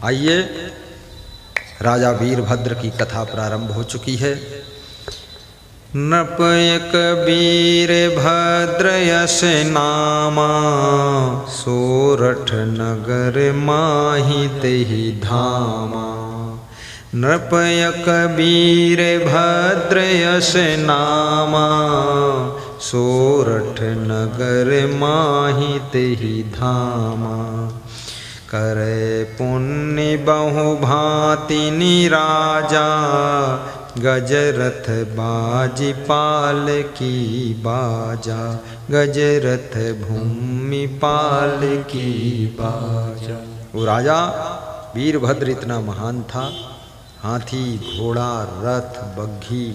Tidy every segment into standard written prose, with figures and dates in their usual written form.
आइए, राजा वीरभद्र की कथा प्रारंभ हो चुकी है। नपयक वीरभद्र यश नामा, सोरठ नगर माहि तेहि धामा। नृपयक वीरभद्र यश नामा, सोरठ नगर माहि तेहि धामा। करे पुण्य बहु भांति निराजा, गजरथ बाजी पाल की बाजा। गजरथ भूमि पाल की बाजा। वो राजा वीरभद्र इतना महान था, हाथी घोड़ा रथ बग्घी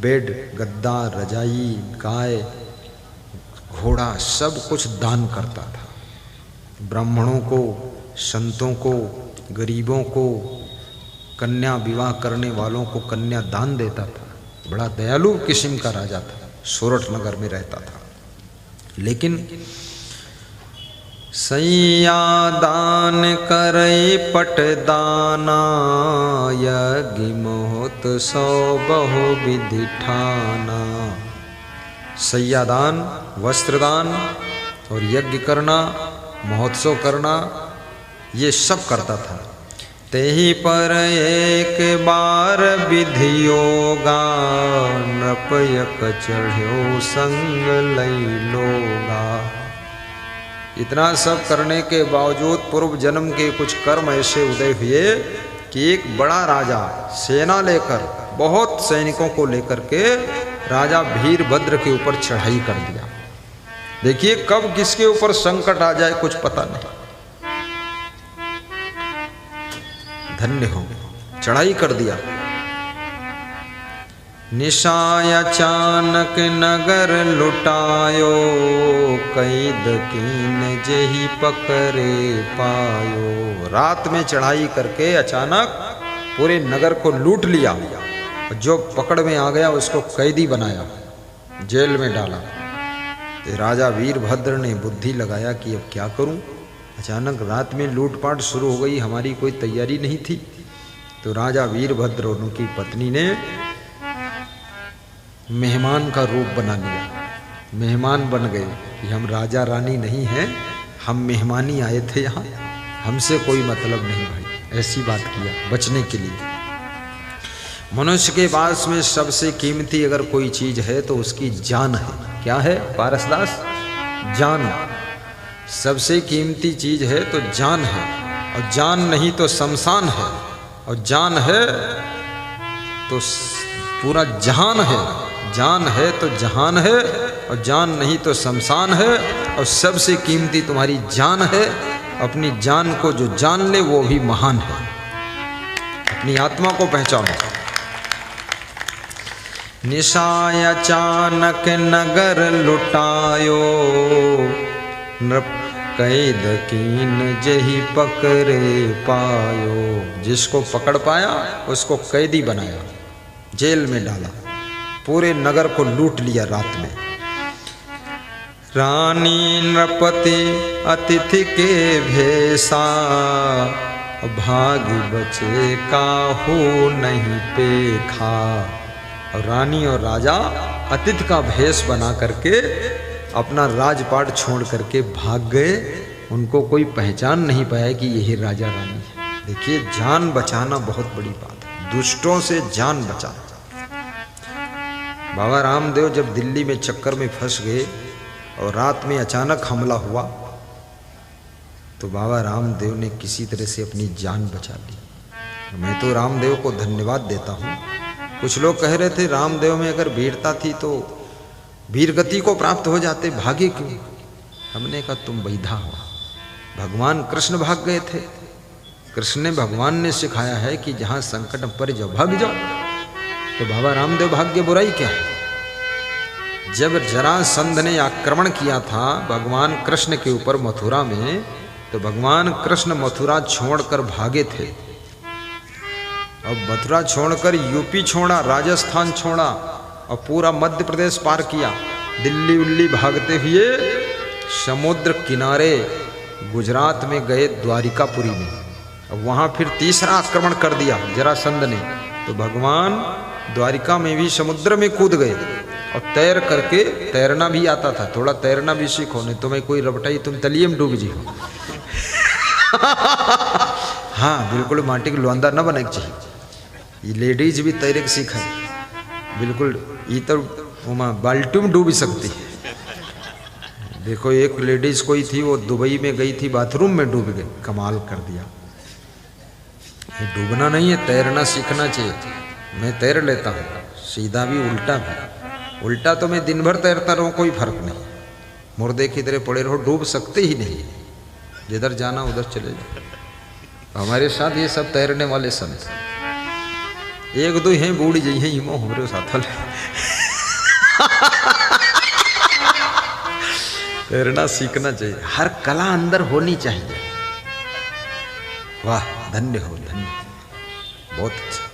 बेड गद्दा रजाई गाय घोड़ा सब कुछ दान करता था। ब्राह्मणों को, संतों को, गरीबों को, कन्या विवाह करने वालों को कन्या दान देता था। बड़ा दयालु किस्म का राजा था, सोरठ नगर में रहता था। लेकिन सैया दान करई पट दाना, यज्ञ मोहत सौ बहु विधि ठाना। सैया दान, वस्त्र दान और यज्ञ करना, महोत्सव करना, ये सब करता था। तेहि पर एक बार विधि योगा, नृपयक चढ़्यो संग लई लोगा। इतना सब करने के बावजूद पूर्व जन्म के कुछ कर्म ऐसे उदय हुए कि एक बड़ा राजा सेना लेकर, बहुत सैनिकों को लेकर के राजा वीरभद्र के ऊपर चढ़ाई कर दिया। देखिए कब किसके ऊपर संकट आ जाए कुछ पता नहीं। धन्य हो, चढ़ाई कर दिया। निशाय अचानक नगर लुटायो, कैद कीन जेहि पकड़े पायो। रात में चढ़ाई करके अचानक पूरे नगर को लूट लिया। जो पकड़ में आ गया उसको कैदी बनाया, जेल में डाला। तो राजा वीरभद्र ने बुद्धि लगाया कि अब क्या करूं। अचानक रात में लूटपाट शुरू हो गई, हमारी कोई तैयारी नहीं थी। तो राजा वीरभद्र और उनकी पत्नी ने मेहमान का रूप बना लिया। मेहमान बन गए कि हम राजा रानी नहीं हैं, हम मेहमानी आए थे यहाँ, हमसे कोई मतलब नहीं भाई। ऐसी बात किया बचने के लिए। मनुष्य के पास में सबसे कीमती अगर कोई चीज है तो उसकी जान है। क्या है पारसदास? जान। सबसे कीमती चीज है तो जान है, और जान नहीं तो शमशान है, और जान है तो पूरा जहान है। जान है तो जहान है, और जान नहीं तो शमशान है। और सबसे कीमती तुम्हारी जान है। अपनी जान को जो जान ले वो भी महान है। अपनी आत्मा को पहचानो। निशाय अचानक नगर लुटायो, नृप कैद कीन जेहि पकड़े पायो। जिसको पकड़ पाया उसको कैदी बनाया, जेल में डाला, पूरे नगर को लूट लिया रात में। रानी नृपति अतिथि के भेसा, भागी बचे काहू नहीं पेखा। और रानी और राजा अतिथि का भेष बना करके अपना राजपाट छोड़ करके भाग गए। उनको कोई पहचान नहीं पाया कि यही राजा रानी है। देखिए जान बचाना बहुत बड़ी बात है, दुष्टों से जान बचाना। बाबा रामदेव जब दिल्ली में चक्कर में फंस गए और रात में अचानक हमला हुआ, तो बाबा रामदेव ने किसी तरह से अपनी जान बचा ली। मैं तो रामदेव को धन्यवाद देता हूँ। कुछ लोग कह रहे थे रामदेव में अगर वीरता थी तो वीरगति को प्राप्त हो जाते, भागे क्यों? हमने कहा तुम बैधा हो। भगवान कृष्ण भाग गए थे। कृष्ण ने, भगवान ने सिखाया है कि जहाँ संकट पड़ जाओ भाग जाओ। तो बाबा रामदेव भाग्य बुराई क्या है? जब जरासंध ने आक्रमण किया था भगवान कृष्ण के ऊपर मथुरा में, तो भगवान कृष्ण मथुरा छोड़कर भागे थे। अब मथुरा छोड़कर यूपी छोड़ा, राजस्थान छोड़ा और पूरा मध्य प्रदेश पार किया। दिल्ली उल्ली भागते हुए समुद्र किनारे गुजरात में गए, द्वारिकापुरी में। अब वहाँ फिर तीसरा आक्रमण कर दिया जरासंध ने, तो भगवान द्वारिका में भी समुद्र में कूद गए और तैर करके, तैरना भी आता था, थोड़ा तैरना भी सीखो, नहीं तो मैं कोई रपटाई तुम तलिए में डूब जी हो। हाँ बिल्कुल, माटी की लोंदा न बने चाहिए, ये लेडीज भी तैरे के सीखा बिल्कुल, ये तो बाल्टी में डूब सकती है। देखो एक लेडीज कोई थी, वो दुबई में गई थी, बाथरूम में डूब गई, कमाल कर दिया। ये डूबना नहीं है, तैरना सीखना चाहिए। मैं तैर लेता हूँ, सीधा भी उल्टा भी। उल्टा तो मैं दिन भर तैरता रहूँ, कोई फर्क नहीं, मुर्दे की तरह पड़े रहो, डूब सकते ही नहीं, जिधर जाना उधर चले जाओ। हमारे साथ ये सब तैरने वाले संत, एक दो हैं बूढ़ी जी हैं इमो हमारे साथ वाले। तैरना सीखना चाहिए, हर कला अंदर होनी चाहिए। वाह, धन्य हो, धन्य, बहुत अच्छा।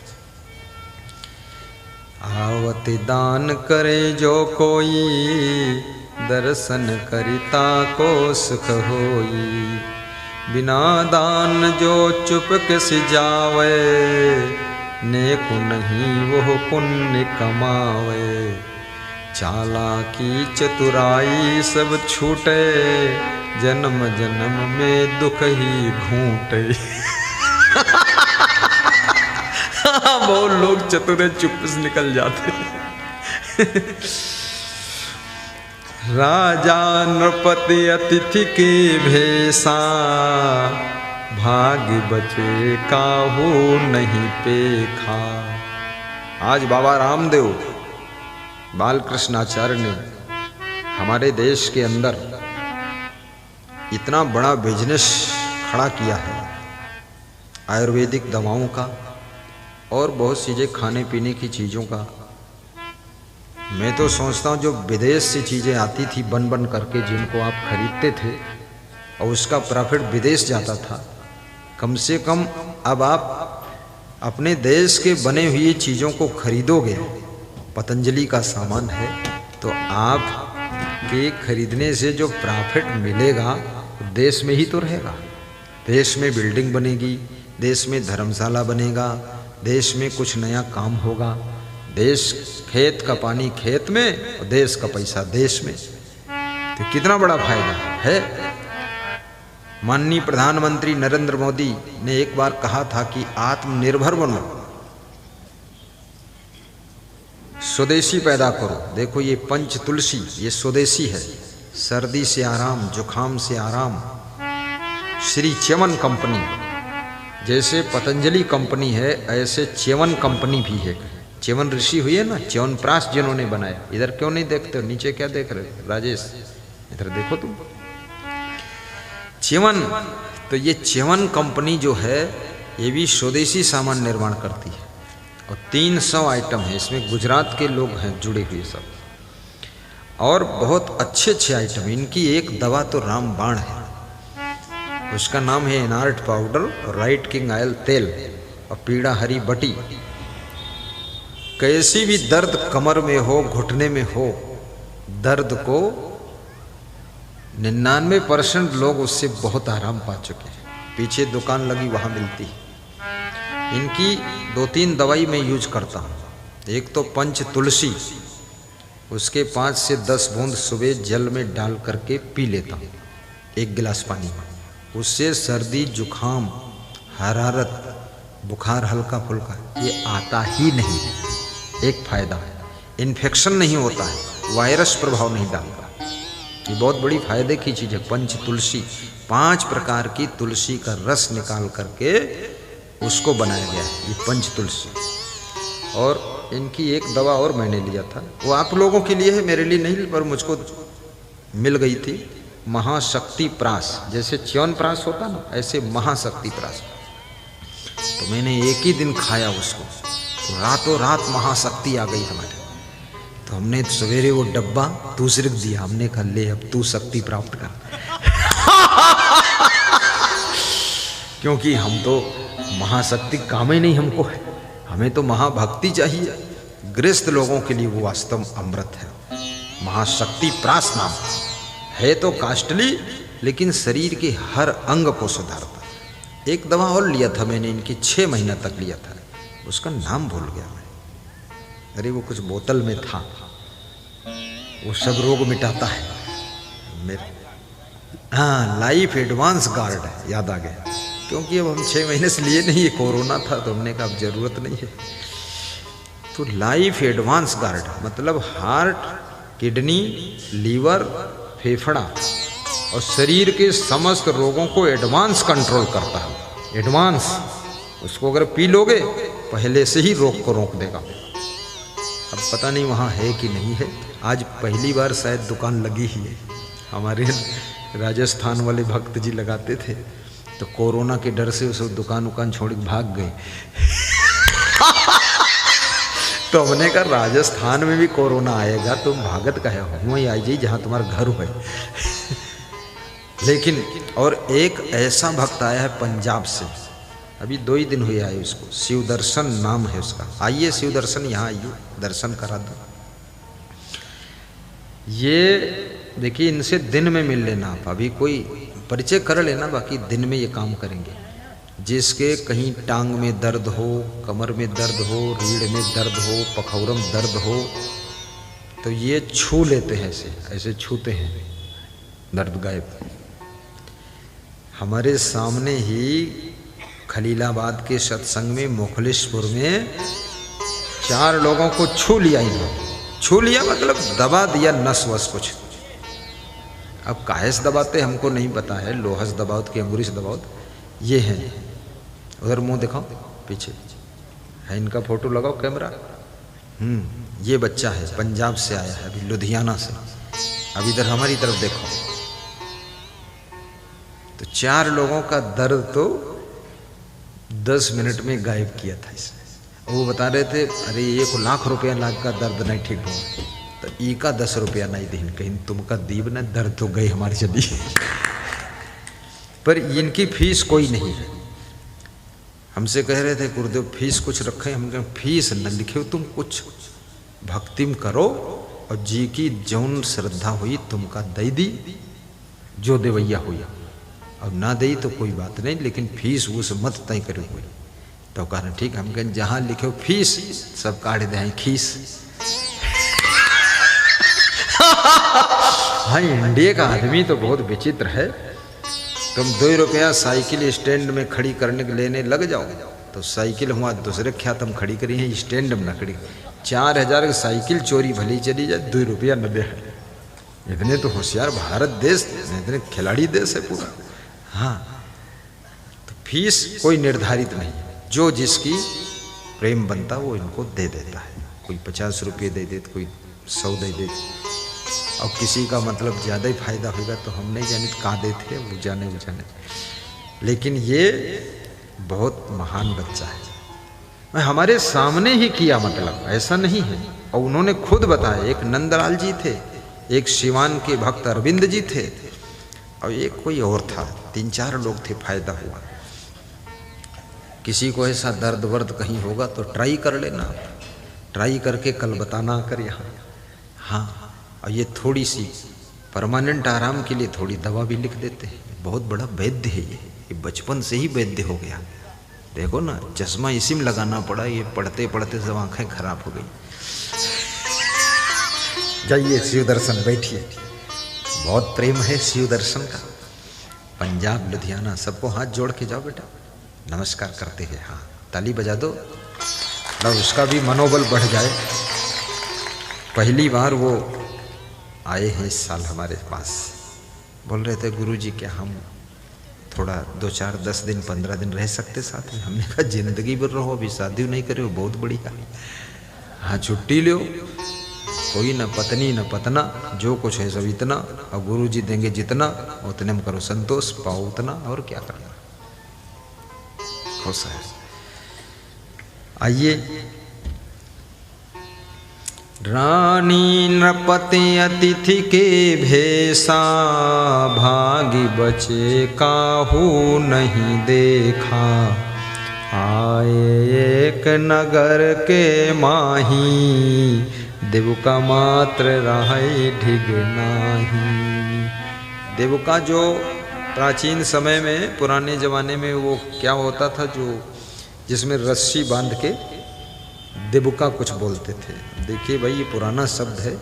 आवत दान करे जो कोई, दर्शन करिता को सुख होई। बिना दान जो चुप के सिजावे, नेकु नहीं वो पुण्य कमावे। चालाकी चतुराई सब छूटे, जन्म जन्म में दुख ही घूंटे। बहुत लोग चतुर चुप से निकल जाते। राजा नृपति अतिथि के भेसा, भाग्य बचे काहू नहीं पेखा। आज बाबा रामदेव बालकृष्णाचार्य ने हमारे देश के अंदर इतना बड़ा बिजनेस खड़ा किया है आयुर्वेदिक दवाओं का और बहुत चीज़ें खाने पीने की चीज़ों का। मैं तो सोचता हूँ जो विदेश से चीज़ें आती थी बन बन करके, जिनको आप खरीदते थे और उसका प्रॉफिट विदेश जाता था, कम से कम अब आप अपने देश के बने हुई चीज़ों को खरीदोगे, पतंजलि का सामान है, तो आप के खरीदने से जो प्रॉफिट मिलेगा देश में ही तो रहेगा। देश में बिल्डिंग बनेगी, देश में धर्मशाला बनेगा, देश में कुछ नया काम होगा। देश, खेत का पानी खेत में और देश का पैसा देश में, तो कितना बड़ा फायदा है। माननीय प्रधानमंत्री नरेंद्र मोदी ने एक बार कहा था कि आत्मनिर्भर बनो, स्वदेशी पैदा करो। देखो ये पंच तुलसी, ये स्वदेशी है, सर्दी से आराम, जुखाम से आराम। श्री च्यवन कंपनी, जैसे पतंजलि कंपनी है ऐसे च्यवन कंपनी भी है। च्यवन ऋषि हुई है ना, च्यवनप्राश जिन्होंने बनाया। इधर क्यों नहीं देखते हो, नीचे क्या देख रहे हो राजेश, इधर देखो तुम। च्यवन, तो ये च्यवन कंपनी जो है ये भी स्वदेशी सामान निर्माण करती है और 300 आइटम है इसमें, गुजरात के लोग हैं जुड़े हुए सब, और बहुत अच्छे अच्छे आइटम। इनकी एक दवा तो रामबाण है, उसका नाम है एनार्ट पाउडर, राइट किंग ऑयल तेल और पीड़ा हरी बटी। कैसी भी दर्द कमर में हो, घुटने में हो, दर्द को 99% लोग उससे बहुत आराम पा चुके हैं। पीछे दुकान लगी वहाँ मिलती है। इनकी 2-3 दवाई मैं यूज करता हूँ। एक तो पंच तुलसी, उसके 5 से 10 बूंद सुबह जल में डाल करके पी लेता हूँ 1 गिलास पानी में। उससे सर्दी, जुखाम, हरारत, बुखार हल्का फुल्का ये आता ही नहीं है। एक फायदा है, इन्फेक्शन नहीं होता है, वायरस प्रभाव नहीं डालता। ये बहुत बड़ी फायदे की चीज़ है। पंच तुलसी, 5 प्रकार की तुलसी का रस निकाल करके उसको बनाया गया है ये पंच तुलसी। और इनकी एक दवा और मैंने लिया था, वो आप लोगों के लिए है, मेरे लिए नहीं, पर मुझको मिल गई थी, महाशक्ति प्रास। जैसे च्यवनप्राश होता ना, ऐसे महाशक्ति प्राश। तो मैंने एक ही दिन खाया उसको, तो रातों रात महाशक्ति आ गई हमारे। तो हमने सवेरे वो डब्बा दूसरे को दिया, हमने कहा ले अब तू शक्ति प्राप्त कर। क्योंकि हम तो महाशक्ति काम ही नहीं हमको है, हमें तो महाभक्ति चाहिए। गृहस्थ लोगों के लिए वो वास्तव अमृत है। महाशक्ति प्रास नाम है तो कास्टली, लेकिन शरीर के हर अंग को सुधारता है। एक दवा और लिया था मैंने इनकी, 6 महीना तक लिया था, उसका नाम भूल गया मैं। अरे वो कुछ बोतल में था, वो सब रोग मिटाता है मेरे। हाँ, लाइफ एडवांस गार्ड है, याद आ गया। क्योंकि अब हम 6 महीने से लिए नहीं, कोरोना था तो हमने कहा अब जरूरत नहीं है। तो लाइफ एडवांस गार्ड मतलब हार्ट, किडनी, लीवर, फेफड़ा और शरीर के समस्त रोगों को एडवांस कंट्रोल करता है। एडवांस, उसको अगर पी लोगे पहले से ही रोग को रोक देगा। अब पता नहीं वहाँ है कि नहीं है, आज पहली बार शायद दुकान लगी ही है। हमारे राजस्थान वाले भक्त जी लगाते थे, तो कोरोना के डर से उस दुकान छोड़ के भाग गए। तो हमने कहा राजस्थान में भी कोरोना आएगा, तुम भागत कहे हो, वहीं आ जाइए जहाँ तुम्हारा घर है। लेकिन और एक ऐसा भक्त आया है पंजाब से, अभी 2 ही दिन हुए आए उसको, शिवदर्शन नाम है उसका। आइए शिवदर्शन, यहाँ आइए, दर्शन करा दो। ये देखिए, इनसे दिन में मिल लेना आप, अभी कोई परिचय कर लेना, बाकी दिन में ये काम करेंगे। जिसके कहीं टांग में दर्द हो, कमर में दर्द हो, रीढ़ में दर्द हो, पखौरम दर्द हो, तो ये छू लेते हैं, ऐसे ऐसे छूते हैं, दर्द गायब। हमारे सामने ही खलीलाबाद के सत्संग में मोखलेश्वर में 4 लोगों को छू लिया इन्होंने। छू लिया मतलब दबा दिया नस वस कुछ। अब काहे से दबाते हमको नहीं पता है, लोहा से दबाओ कि अंगूरी से दबाओ। ये है, उधर मुंह दिखाओ, पीछे है इनका फोटो लगाओ कैमरा। ये बच्चा है, पंजाब से आया है, अभी लुधियाना से। अब इधर हमारी तरफ देखो, तो 4 लोगों का दर्द तो 10 मिनट में गायब किया था इसने। वो बता रहे थे, अरे 1 लाख रुपया लाख का दर्द नहीं ठीक हुआ, तो ई का 10 रुपया नहीं दीन, कहीं तुमका दीब न, दर्द तो गई हमारी चली। पर इनकी फीस कोई नहीं है। हमसे कह रहे थे गुरुदेव फीस कुछ रखे, हम कहें फीस न लिखे हो, तुम कुछ भक्तिम करो और जी की जौन श्रद्धा हुई तुमका दे दी, जो देवैया हुई। अब ना दे तो कोई बात नहीं, लेकिन फीस उस मत तय करो कोई। तो कहना ठीक, हम कहें जहाँ लिखे हो फीस सब काट दे खीस। हाँ, इंडिया का आदमी तो बहुत विचित्र है। तुम 2 रुपया साइकिल स्टैंड में खड़ी करने के लेने लग जाओ, तो साइकिल हुआ दूसरे ख्यात हम खड़ी करी हैं, स्टैंड में न खड़ी। 4000 की साइकिल चोरी भली चली जाए, 2 रुपया न दे। इतने तो होशियार भारत देश, इतने खिलाड़ी देश है पूरा। हाँ, तो फीस कोई निर्धारित नहीं है, जो जिसकी प्रेम बनता वो इनको दे देता है। कोई 50 रुपये दे दे, कोई 100 दे दे। और किसी का मतलब ज़्यादा ही फायदा होगा तो हम नहीं जाने कहाँ देते, वो जाने। लेकिन ये बहुत महान बच्चा है, हमारे सामने ही किया, मतलब ऐसा नहीं है। और उन्होंने खुद बताया, एक नंदलाल जी थे, एक शिवान के भक्त अरविंद जी थे, और एक कोई और था, 3-4 लोग थे, फायदा हुआ। किसी को ऐसा दर्द वर्द कहीं होगा तो ट्राई कर लेना, ट्राई करके कल बताना कर यहाँ। हाँ, और ये थोड़ी सी परमानेंट आराम के लिए थोड़ी दवा भी लिख देते हैं। बहुत बड़ा वैद्य है ये बचपन से ही वैद्य हो गया। देखो ना, चश्मा इसी में लगाना पड़ा, ये पढ़ते पढ़ते सब आंखें खराब हो गई। जाइए शिव दर्शन, बैठिए, बहुत प्रेम है शिव दर्शन का। पंजाब, लुधियाना, सबको हाथ जोड़ के जाओ बेटा, नमस्कार करते हैं। हाँ, ताली बजा दो, और उसका भी मनोबल बढ़ जाए। पहली बार वो आए हैं इस साल हमारे पास, बोल रहे थे गुरुजी क्या हम थोड़ा 2-4-10 दिन 15 दिन रह सकते साथ में। हमने कहा जिंदगी भर रहो, अभी शादी नहीं करे हो, बहुत बढ़िया। हाँ, छुट्टी लो, कोई न पत्नी न पतना, जो कुछ है सब इतना, और गुरुजी देंगे जितना, उतने में करो संतोष, पाओ उतना, और क्या करना, खुश है। आइए। रानी नृपति अतिथि के भेसा, भागी बचे काहू नहीं देखा। आए एक नगर के माही, देवका मात्र रहे ढिग नाही। देवका जो प्राचीन समय में, पुराने ज़माने में वो क्या होता था, जो जिसमें रस्सी बांध के देबुका कुछ बोलते थे। देखिए भाई, ये पुराना शब्द है।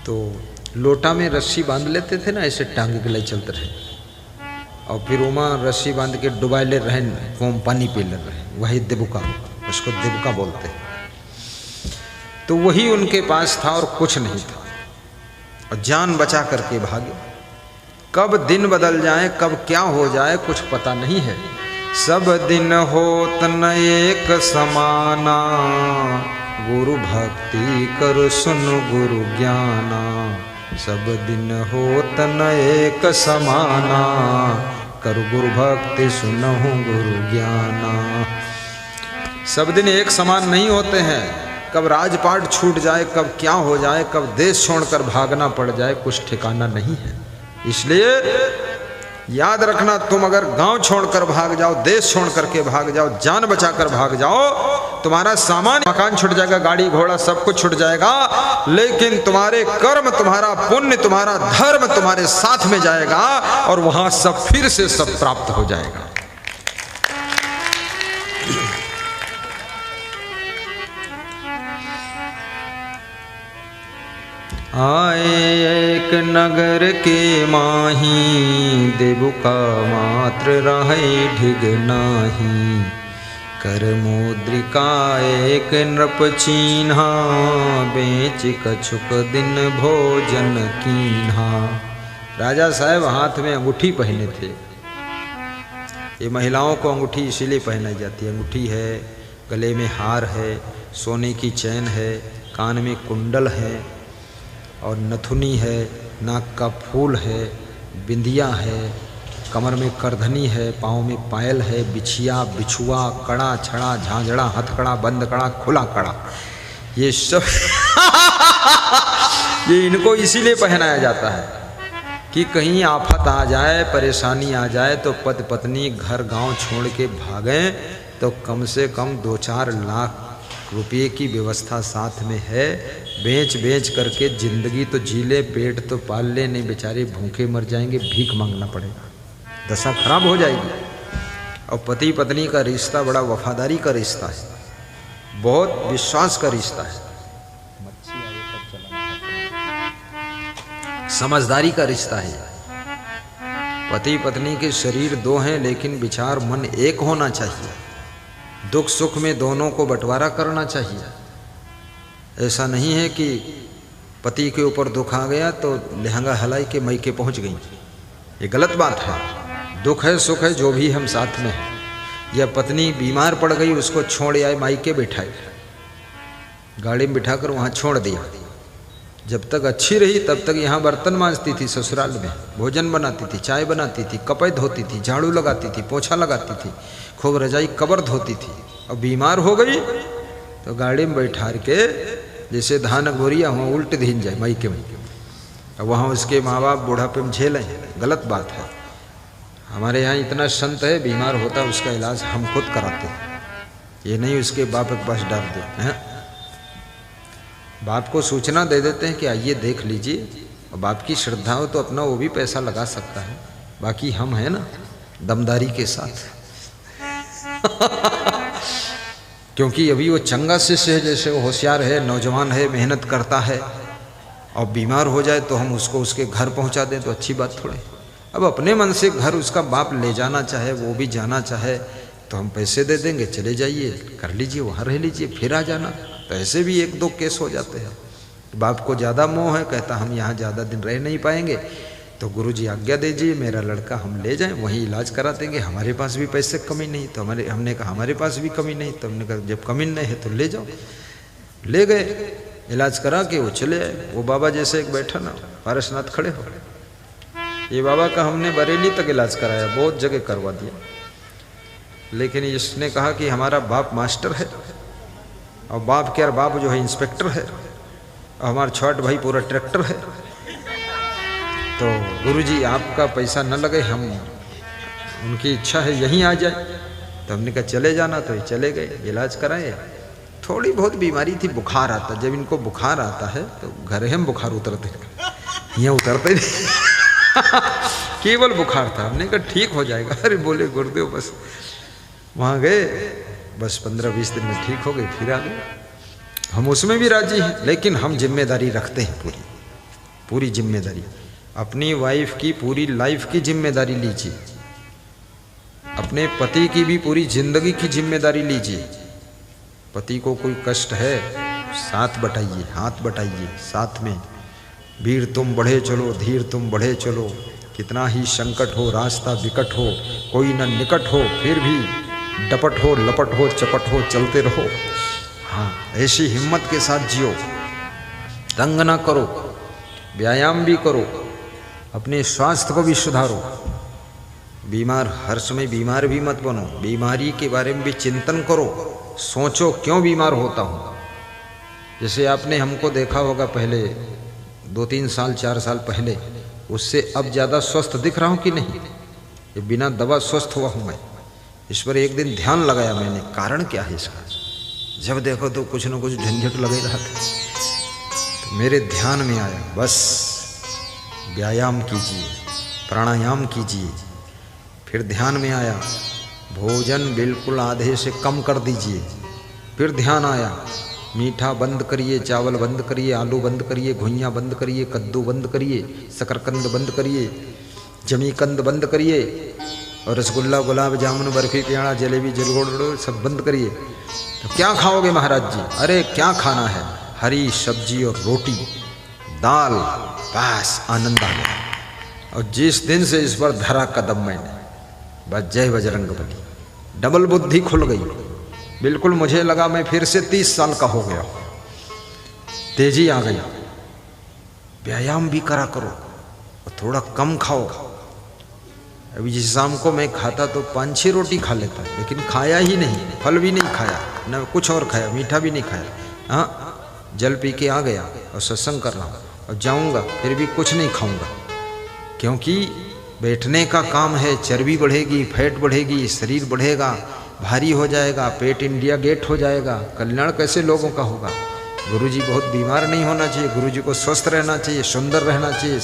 तो लोटा में रस्सी बांध लेते थे ना, ऐसे टांगे के लिए चलते रहे, और फिर उमा रस्सी बांध के डुबा ले रहे, वो पानी पी ले रहे, वही देबुका, उसको देबुका बोलते हैं। तो वही उनके पास था और कुछ नहीं था, और जान बचा करके भागे। कब दिन बदल जाए, कब क्या हो जाए, कुछ पता नहीं है। सब दिन होत न एक समाना, गुरु भक्ति कर सुन गुरु ज्ञाना। सब दिन होत न एक समाना, कर गुरु भक्ति सुनहु गुरु ज्ञाना। सब दिन एक समान नहीं होते हैं। कब राजपाट छूट जाए, कब क्या हो जाए, कब देश छोड़कर भागना पड़ जाए, कुछ ठिकाना नहीं है। इसलिए याद रखना, तुम अगर गांव छोड़कर भाग जाओ, देश छोड़ करके भाग जाओ, जान बचाकर भाग जाओ, तुम्हारा सामान, मकान छूट जाएगा, गाड़ी घोड़ा सब कुछ छूट जाएगा, लेकिन तुम्हारे कर्म, तुम्हारा पुण्य, तुम्हारा धर्म तुम्हारे साथ में जाएगा, और वहां सब फिर से सब प्राप्त हो जाएगा। आए एक नगर के माही, देबुका मात्र रहे ढिग नाही। कर मुद्रिका एक नृप चीन्हा, बेच कछुक दिन भोजन कीन्हा। राजा साहब हाथ में अंगूठी पहने थे। ये महिलाओं को अंगूठी इसीलिए पहनाई जाती है। अंगूठी है, गले में हार है, सोने की चैन है, कान में कुंडल है, और नथुनी है, नाक का फूल है, बिंदिया है, कमर में करधनी है, पाँव में पायल है, बिछिया, बिछुआ, कड़ा, छड़ा, झांझड़ा, हथकड़ा, बंद कड़ा, खुला कड़ा, ये सब ये इनको इसीलिए पहनाया जाता है कि कहीं आफत आ जाए, परेशानी आ जाए, तो पति पत्नी घर गांव छोड़ के भागें तो कम से कम 2-4 लाख रुपये की व्यवस्था साथ में है। बेच बेच करके जिंदगी तो जी ले, पेट तो पाल ले, नहीं बेचारे भूखे मर जाएंगे, भीख मांगना पड़ेगा, दशा खराब हो जाएगी। और पति पत्नी का रिश्ता बड़ा वफादारी का रिश्ता है, बहुत विश्वास का रिश्ता है, समझदारी का रिश्ता है। पति पत्नी के शरीर 2 हैं, लेकिन विचार मन एक होना चाहिए। दुख सुख में दोनों को बंटवारा करना चाहिए। ऐसा नहीं है कि पति के ऊपर दुख आ गया तो लहंगा हलाई के मैके पहुंच गई, ये गलत बात है। दुख है सुख है जो भी हम साथ में हैं। या पत्नी बीमार पड़ गई, उसको छोड़ आए, मायके बैठाए, गाड़ी में बिठाकर वहाँ छोड़ दिया। जब तक अच्छी रही तब तक यहाँ बर्तन मांजती थी, ससुराल में भोजन बनाती थी, चाय बनाती थी, कपड़े धोती थी, झाड़ू लगाती थी, पोछा लगाती थी, खूब रजाई कबर धोती थी। और बीमार हो गई तो गाड़ी में बैठा के जैसे धान गोरिया वहाँ उल्ट धीन जाए मायके में, और वहाँ उसके माँ बाप बुढ़ापे में झेलें, गलत बात है। हमारे यहाँ इतना संत है, बीमार होता है उसका इलाज हम खुद कराते हैं, ये नहीं उसके बाप के पास डाल देते हैं। बाप को सूचना दे देते हैं कि आइए देख लीजिए, और बाप की श्रद्धा हो तो अपना वो भी पैसा लगा सकता है। बाकी हम हैं ना दमदारी के साथ क्योंकि अभी वो चंगा शिष्य है, जैसे वो होशियार है, नौजवान है, मेहनत करता है, और बीमार हो जाए तो हम उसको उसके घर पहुंचा दें तो अच्छी बात थोड़ी। अब अपने मन से घर उसका बाप ले जाना चाहे, वो भी जाना चाहे तो हम पैसे दे देंगे, चले जाइए, कर लीजिए, वहाँ रह लीजिए, फिर आ जाना। तो ऐसे भी 1-2 केस हो जाते हैं। बाप को ज़्यादा मोह है, कहता हम यहाँ ज़्यादा दिन रह नहीं पाएंगे, तो गुरुजी आज्ञा दीजिए, मेरा लड़का हम ले जाएं, वहीं इलाज करा देंगे, हमारे पास भी पैसे कमी नहीं। तो हमने कहा हमारे पास भी कमी नहीं। तो हमने कहा जब कमी नहीं है तो ले जाओ। ले गए, इलाज करा के वो चले आए। वो बाबा जैसे एक बैठा ना, पारसनाथ खड़े हो, ये बाबा का हमने बरेली तक इलाज कराया, बहुत जगह करवा दिया, लेकिन इसने कहा कि हमारा बाप मास्टर है, और बाप के बाप जो है इंस्पेक्टर है, और हमारा छोट भाई पूरा ट्रैक्टर है, तो गुरुजी आपका पैसा न लगे, हम उनकी इच्छा है यहीं आ जाए। तो हमने कहा चले जाना, तो ये चले गए, इलाज कराए। थोड़ी बहुत बीमारी थी, बुखार आता, जब इनको बुखार आता है तो घर हम बुखार उतरते, यहाँ उतरते नहीं केवल बुखार था। हमने कहा ठीक हो जाएगा। अरे बोले गुरुदेव बस वहाँ गए, बस 15-20 दिन में ठीक हो गए, फिर आ गए। हम उसमें भी राजी हैं, लेकिन हम जिम्मेदारी रखते हैं, पूरी पूरी जिम्मेदारी। अपनी वाइफ की पूरी लाइफ की जिम्मेदारी लीजिए, अपने पति की भी पूरी जिंदगी की जिम्मेदारी लीजिए। पति को कोई कष्ट है, साथ बटाइए, हाथ बटाइए साथ में। वीर तुम बढ़े चलो, धीर तुम बढ़े चलो। कितना ही संकट हो, रास्ता विकट हो, कोई न निकट हो, फिर भी डपट हो, लपट हो, चपट हो, चलते रहो। हाँ, ऐसी हिम्मत के साथ जियो, तंग ना करो, व्यायाम भी करो, अपने स्वास्थ्य को भी सुधारो। बीमार हर समय बीमार भी मत बनो, बीमारी के बारे में भी चिंतन करो, सोचो क्यों बीमार होता हूँ। जैसे आपने हमको देखा होगा पहले 2-3 साल 4 साल पहले, उससे अब ज़्यादा स्वस्थ दिख रहा हूँ कि नहीं? ये बिना दवा स्वस्थ हुआ हूँ मैं। इस पर एक दिन ध्यान लगाया मैंने, कारण क्या है इसका। जब देखो तो कुछ न कुछ झंझट लगे रहा था, तो मेरे ध्यान में आया बस व्यायाम कीजिए, प्राणायाम कीजिए। फिर ध्यान में आया भोजन बिल्कुल आधे से कम कर दीजिए। फिर ध्यान आया मीठा बंद करिए, चावल बंद करिए, आलू बंद करिए, घुइयाँ बंद करिए, कद्दू बंद करिए, शकरकंद बंद करिए, जमीकंद बंद करिए, और रसगुल्ला, गुलाब जामुन, बर्फी, पेड़ा, जलेबी, जलगोड़ सब बंद करिए। तो क्या खाओगे महाराज जी? अरे क्या खाना है, हरी सब्जी और रोटी, दाल, बस आनंद आ गया। और जिस दिन से इस पर धरा कदम मैंने, बस जय बजरंगबली, डबल बुद्धि खुल गई। बिल्कुल मुझे लगा मैं फिर से 30 साल का हो गया, तेजी आ गई। व्यायाम भी करा करो और थोड़ा कम खाओ। अभी जिस शाम को मैं खाता तो 5-6 रोटी खा लेता, लेकिन खाया ही नहीं, फल भी नहीं खाया, न कुछ और खाया, मीठा भी नहीं खाया। हाँ, जल पी के आ गया और सत्संग कर रहा हूँ, और जाऊँगा फिर भी कुछ नहीं खाऊँगा, क्योंकि बैठने का काम है। चर्बी बढ़ेगी, फैट बढ़ेगी, शरीर बढ़ेगा, भारी हो जाएगा, पेट इंडिया गेट हो जाएगा, कल्याण कैसे लोगों का होगा। गुरुजी बहुत बीमार नहीं होना चाहिए, गुरुजी को स्वस्थ रहना चाहिए, सुंदर रहना चाहिए,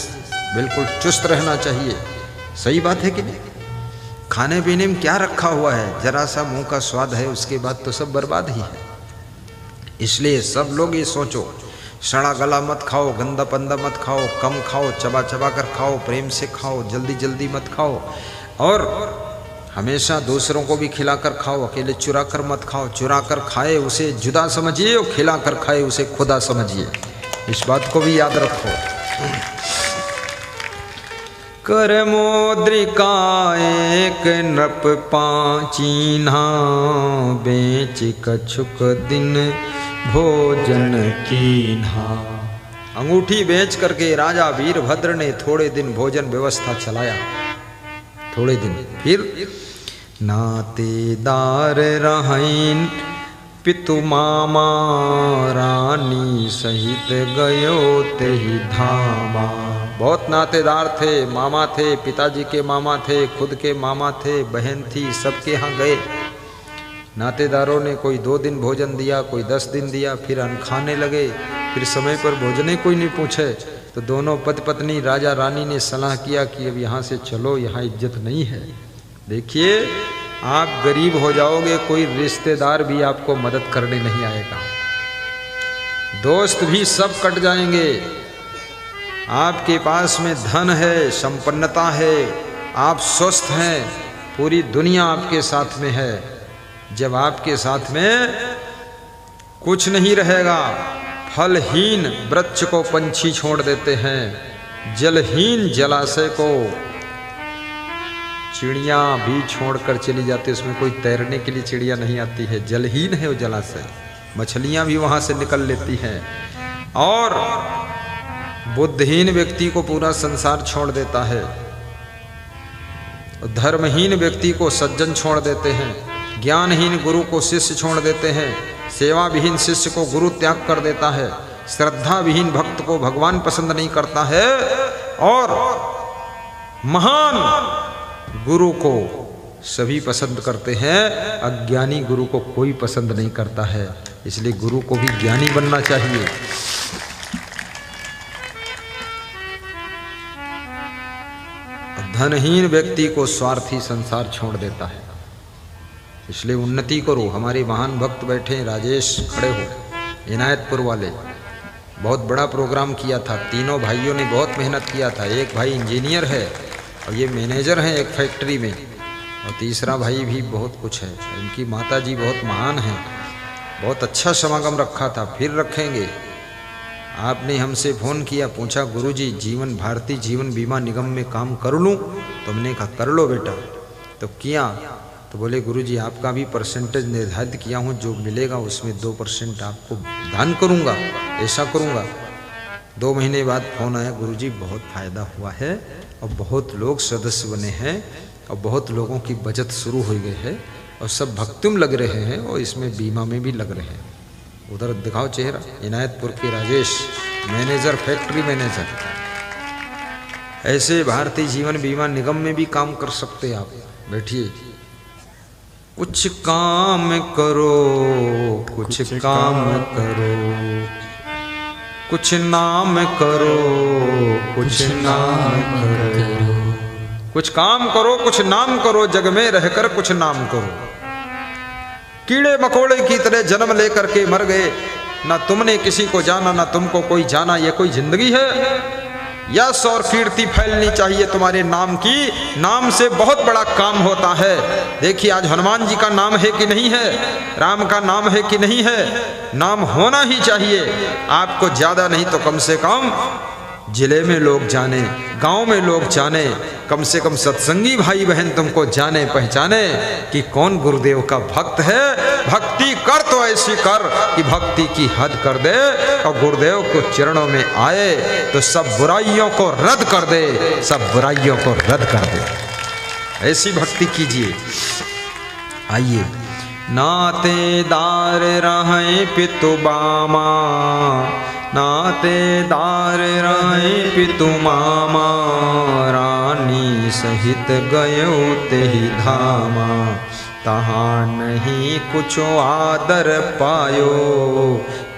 बिल्कुल चुस्त रहना चाहिए। सही बात है कि नहीं? खाने पीने में क्या रखा हुआ है? जरा सा मुंह का स्वाद है, उसके बाद तो सब बर्बाद ही है। इसलिए सब लोग ये सोचो, सड़ा गला मत खाओ, गंदा पंदा मत खाओ, कम खाओ, चबा चबा कर खाओ, प्रेम से खाओ, जल्दी जल्दी मत खाओ, और हमेशा दूसरों को भी खिलाकर खाओ, अकेले चुरा कर मत खाओ। चुरा कर खाए उसे जुदा समझिए, और खिला कर खाए उसे खुदा समझिए। इस बात को भी याद रखो। कर मोद्रिका एक नृप पाचीन्हा, बेच कछुक दिन भोजन कीन्हा। अंगूठी बेच करके राजा वीरभद्र ने थोड़े दिन भोजन व्यवस्था चलाया, थोड़े दिन। फिर नातेदार रहाइन पितु मामा, रानी सहित गयो तेहि धामा। बहुत नातेदार थे, मामा थे, पिताजी के मामा थे, खुद के मामा थे, बहन थी, सबके यहाँ गए। नातेदारों ने कोई 2 दिन भोजन दिया, कोई 10 दिन दिया, फिर अन्न खाने लगे। फिर समय पर भोजन कोई नहीं पूछे, तो दोनों पति पत्नी राजा रानी ने सलाह किया कि अब यहाँ से चलो, यहाँ इज्जत नहीं है। देखिए, आप गरीब हो जाओगे, कोई रिश्तेदार भी आपको मदद करने नहीं आएगा, दोस्त भी सब कट जाएंगे। आपके पास में धन है, संपन्नता है, आप स्वस्थ हैं, पूरी दुनिया आपके साथ में है। जब आपके साथ में कुछ नहीं रहेगा, फलहीन वृक्ष को पंछी छोड़ देते हैं, जलहीन जलाशय को चिड़िया भी छोड़कर चली जाती है। उसमें कोई तैरने के लिए चिड़िया नहीं आती है, जलहीन है वो जलाशय। मछलियां भी वहां से निकल लेती हैं। और बुद्धिहीन व्यक्ति को पूरा संसार छोड़ देता है, धर्महीन व्यक्ति को सज्जन छोड़ देते हैं, ज्ञानहीन गुरु को शिष्य छोड़ देते हैं, सेवा विहीन शिष्य को गुरु त्याग कर देता है, श्रद्धा विहीन भक्त को भगवान पसंद नहीं करता है, और महान गुरु को सभी पसंद करते हैं, अज्ञानी गुरु को कोई पसंद नहीं करता है। इसलिए गुरु को भी ज्ञानी बनना चाहिए। धनहीन व्यक्ति को स्वार्थी संसार छोड़ देता है। इसलिए उन्नति करो। हमारे महान भक्त बैठे हैं, राजेश खड़े हो, इनायतपुर वाले, बहुत बड़ा प्रोग्राम किया था। तीनों भाइयों ने बहुत मेहनत किया था। एक भाई इंजीनियर है और ये मैनेजर हैं एक फैक्ट्री में, और तीसरा भाई भी बहुत कुछ है। इनकी माता जी बहुत महान हैं। बहुत अच्छा समागम रखा था, फिर रखेंगे। आपने हमसे फ़ोन किया, पूछा गुरुजी जीवन भारती जीवन बीमा निगम में काम कर लूँ? तो हमने कहा कर लो बेटा। तो किया, तो बोले गुरुजी आपका भी परसेंटेज निर्धारित किया हूँ, जो मिलेगा उसमें 2% आपको दान करूँगा, ऐसा करूँगा। 2 महीने बाद फ़ोन आया, गुरुजी बहुत फ़ायदा हुआ है और बहुत लोग सदस्य बने हैं और बहुत लोगों की बचत शुरू हो गई है और सब भक्ति में लग रहे हैं और इसमें बीमा में भी लग रहे हैं। उधर दिखाओ चेहरा, इनायतपुर के राजेश, मैनेजर, फैक्ट्री मैनेजर। ऐसे भारतीय जीवन बीमा निगम में भी काम कर सकते हैं आप। बैठिए, कुछ काम करो, कुछ काम करो, कुछ नाम करो, कुछ नाम करो, कुछ काम करो, कुछ नाम करो, जग में रहकर कुछ नाम करो। कीड़े मकोड़े की तरह जन्म लेकर के मर गए, ना तुमने किसी को जाना ना तुमको कोई जाना। ये कोई जिंदगी है? यश और कीर्ति फैलनी चाहिए तुम्हारे नाम की। नाम से बहुत बड़ा काम होता है। देखिए आज हनुमान जी का नाम है कि नहीं है, राम का नाम है कि नहीं है? नाम होना ही चाहिए। आपको ज्यादा नहीं तो कम से कम जिले में लोग जाने, गांव में लोग जाने, कम से कम सत्संगी भाई बहन तुमको जाने पहचाने कि कौन गुरुदेव का भक्त है। भक्ति कर तो ऐसी कर कि भक्ति की हद कर दे और गुरुदेव को चरणों में आए तो सब बुराइयों को रद्द कर दे, सब बुराइयों को रद्द कर दे। ऐसी भक्ति कीजिए। आइए, नातेदार रहे पितु बामा, नातेदार रहे पितु मामा, रानी सहित गयो तेहि धामा। तहाँ नहीं कुछ आदर पायो,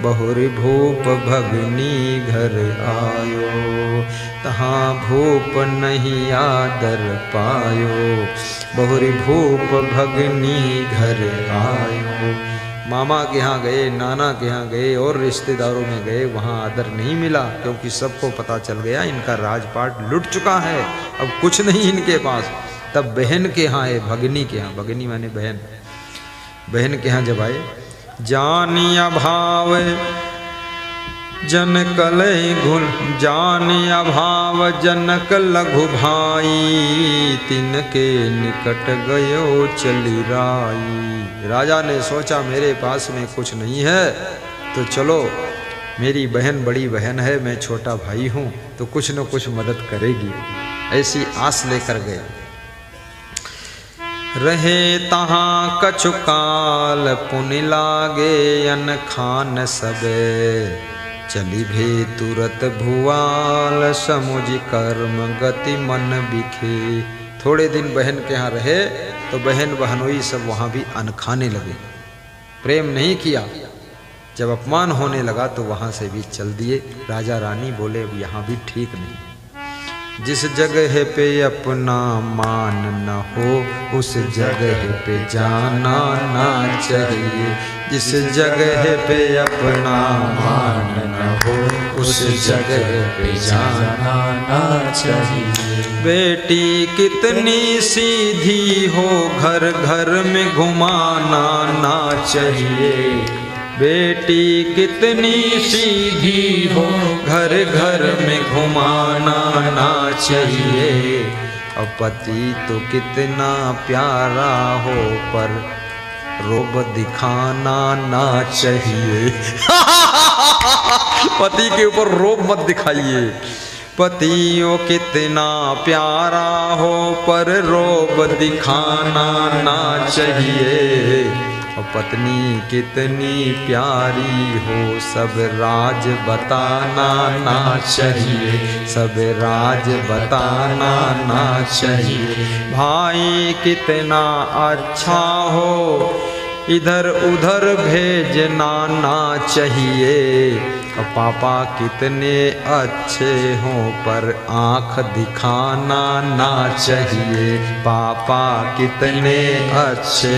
बहुरी भूप भगनी घर आयो। तहाँ भूप नहीं आदर पायो, बहुरी भूप भगनी घर आयो। मामा के यहाँ गए, नाना के यहाँ गए और रिश्तेदारों में गए, वहाँ आदर नहीं मिला, क्योंकि सबको पता चल गया इनका राजपाट लुट चुका है, अब कुछ नहीं इनके पास। तब बहन के यहाँ आए, भगनी के यहाँ, भगनी माने बहन, बहन के यहाँ जब आए, जानिया भाव जनक लय घुल, जानिया भाव जनक लघु भाई, तिनके निकट गयो चली राई। राजा ने सोचा मेरे पास में कुछ नहीं है तो चलो मेरी बहन बड़ी बहन है, मैं छोटा भाई हूँ तो कुछ न कुछ मदद करेगी, ऐसी आस लेकर गए। रहे तहाँ कछु काल पुनि लागे, अन खान सबे, चली भे तुरत भुआल, समुझ कर्म गति मन बिखे। थोड़े दिन बहन के यहाँ रहे तो बहन बहनोई सब वहाँ भी अन्न खाने लगे। प्रेम नहीं किया, जब अपमान होने लगा तो वहाँ से भी चल दिए। राजा रानी बोले अब यहाँ भी ठीक नहीं, जिस जगह पे अपना मान न हो उस जगह पे जाना ना चाहिए। जिस जगह पे अपना मान न हो उस जगह पे जाना ना चाहिए। बेटी कितनी सीधी हो घर घर में घुमाना ना चाहिए। बेटी कितनी सीधी हो घर घर में घुमाना ना चाहिए। और पति तो कितना प्यारा हो पर रोब दिखाना ना चाहिए। पति के ऊपर रोब मत दिखाइए। पतियों कितना प्यारा हो पर रोब दिखाना ना चाहिए। और पत्नी कितनी प्यारी हो सब राज बताना ना चाहिए। सब राज बताना ना चाहिए। भाई कितना अच्छा हो इधर उधर भेजना ना चाहिए। पापा कितने अच्छे हों पर आँख दिखाना ना चाहिए। पापा कितने अच्छे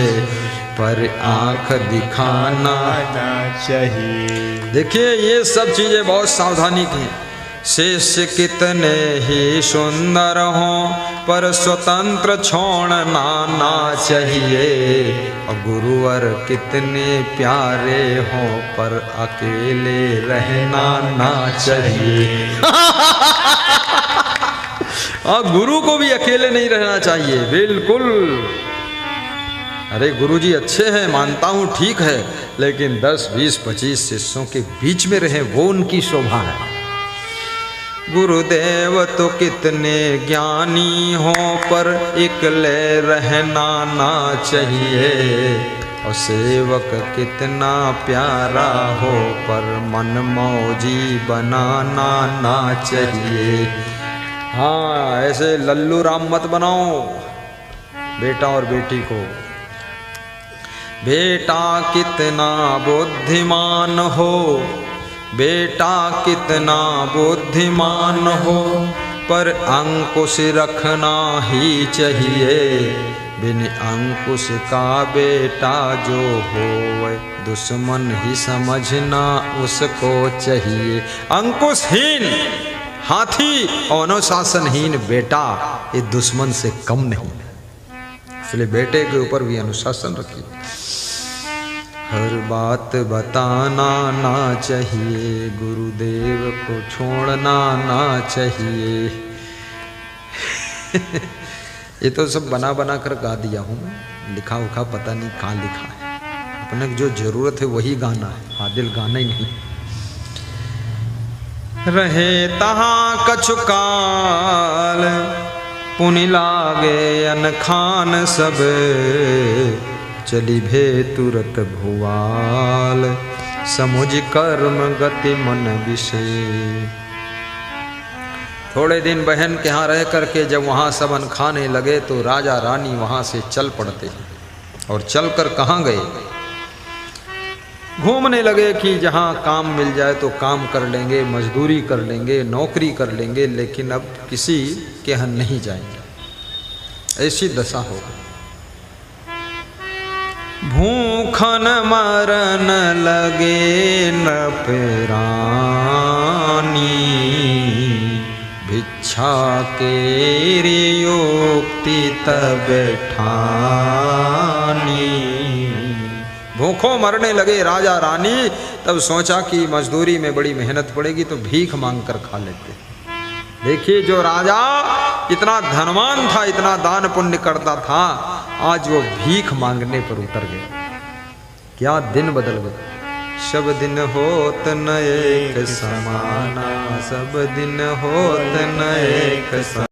पर आँख दिखाना ना चाहिए। देखिए ये सब चीज़ें बहुत सावधानी की। शिष्य कितने ही सुंदर हों पर स्वतंत्र छोड़ना ना चाहिए। और गुरुवर कितने प्यारे हों पर अकेले रहना ना चाहिए। और गुरु को भी अकेले नहीं रहना चाहिए, बिल्कुल। अरे गुरुजी अच्छे हैं, मानता हूँ, ठीक है, लेकिन 10, 20, 25 शिष्यों के बीच में रहे, वो उनकी शोभा है। गुरुदेव तो कितने ज्ञानी हो पर इकले रहना ना चाहिए। और सेवक कितना प्यारा हो पर मन मौजी बनाना ना चाहिए। हाँ, ऐसे लल्लू राम मत बनाओ बेटा और बेटी को। बेटा कितना बुद्धिमान हो, बेटा कितना बुद्धिमान हो पर अंकुश रखना ही चाहिए। बिन अंकुश का बेटा जो हो दुश्मन ही समझना उसको चाहिए। अंकुशहीन हाथी और अनुशासनहीन बेटा ये दुश्मन से कम नहीं, इसलिए बेटे के ऊपर भी अनुशासन रखिए। हर बात बताना ना चाहिए, गुरुदेव को छोड़ना ना चाहिए। ये तो सब बना बना कर गा दिया हूँ मैं, लिखा उखा पता नहीं कहाँ लिखा है। अपने जो जरूरत है वही गाना है, हादिल गाना ही नहीं। रहे तहाँ कछु काल पुनि लागे अनखान सब। चली भे तुरत भुआल समुझ कर्म गति मन विषय। थोड़े दिन बहन के यहाँ रह करके जब वहाँ सबन खाने लगे तो राजा रानी वहाँ से चल पड़ते हैं। और चलकर कहाँ गए? घूमने लगे कि जहाँ काम मिल जाए तो काम कर लेंगे, मजदूरी कर लेंगे, नौकरी कर लेंगे, लेकिन अब किसी के यहाँ नहीं जाएंगे। ऐसी दशा हो गई। भूखन मरन लगे नृपरानी, भिक्षा के योक्ति तब ठानी। भूखों मरने लगे राजा रानी, तब सोचा कि मजदूरी में बड़ी मेहनत पड़ेगी तो भीख मांग कर खा लेते। देखिए जो राजा इतना धनवान था, इतना दान पुण्य करता था, आज वो भीख मांगने पर उतर गया। क्या दिन बदल गए। सब दिन होत न एक समाना, सब दिन होत न एक समाना।